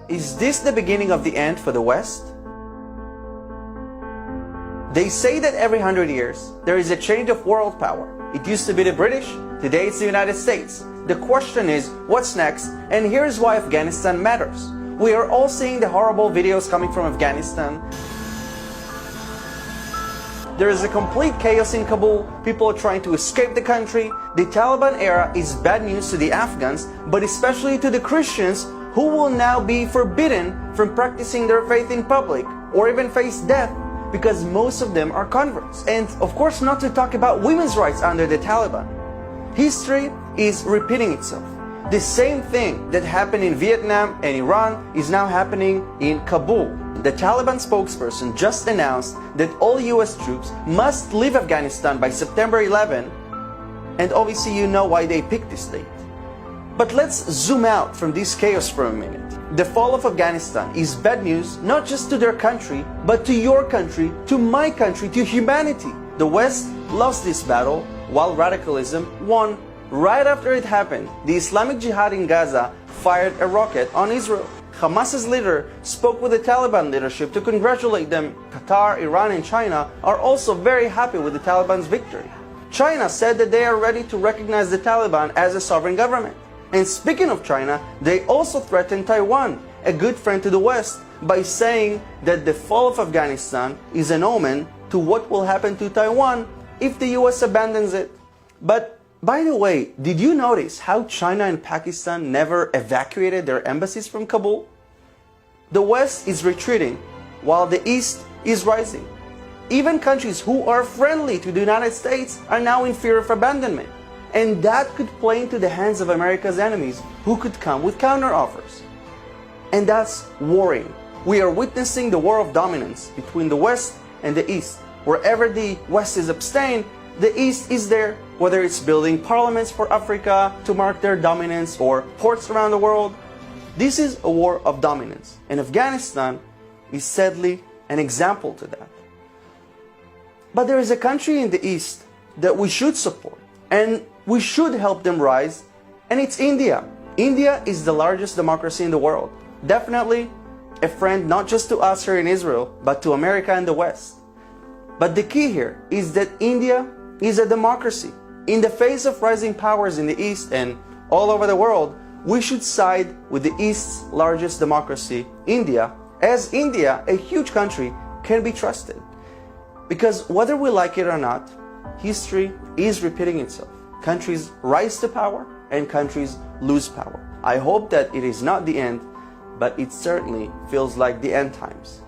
Is this the beginning of the end for the West? They say that every 100 years, there is a change of world power. It used to be the British, today it's the United States. The question is, what's next? And here's why Afghanistan matters. We are all seeing the horrible videos coming from Afghanistan. There is a complete chaos in Kabul. People are trying to escape the country. The Taliban era is bad news to the Afghans, but especially to the Christians who will now be forbidden from practicing their faith in public or even face death because most of them are converts. And of course, not to talk about women's rights under the Taliban. History is repeating itself. The same thing that happened in Vietnam and Iran is now happening in Kabul. The Taliban spokesperson just announced that all US troops must leave Afghanistan by September 11, and obviously you know why they picked this date. But let's zoom out from this chaos for a minute. The fall of Afghanistan is bad news not just to their country, but to your country, to my country, to humanity. The West lost this battle while radicalism won. Right after it happened, the Islamic Jihad in Gaza fired a rocket on Israel. Hamas's leader spoke with the Taliban leadership to congratulate them. Qatar, Iran, and China are also very happy with the Taliban's victory. China said that they are ready to recognize the Taliban as a sovereign government. And speaking of China, they also threatened Taiwan, a good friend to the West, by saying that the fall of Afghanistan is an omen to what will happen to Taiwan if the US abandons it. But by the way, did you notice how China and Pakistan never evacuated their embassies from Kabul? The West is retreating while the East is rising. Even countries who are friendly to the United States are now in fear of abandonment. And that could play into the hands of America's enemies who could come with counteroffers. And that's worrying. We are witnessing the war of dominance between the West and the East. Wherever the West is abstained, the East is there, whether it's building parliaments for Africa to mark their dominance or ports around the world. This is a war of dominance, and Afghanistan is sadly an example to that. But there is a country in the East that we should support, and we should help them rise, and it's India. India is the largest democracy in the world. Definitely a friend not just to us here in Israel, but to America and the West. But the key here is that India is a democracy. In the face of rising powers in the East and all over the world, we should side with the East's largest democracy, India, as India, a huge country, can be trusted. Because whether we like it or not, history is repeating itself. Countries rise to power and countries lose power. I hope that it is not the end, but it certainly feels like the end times.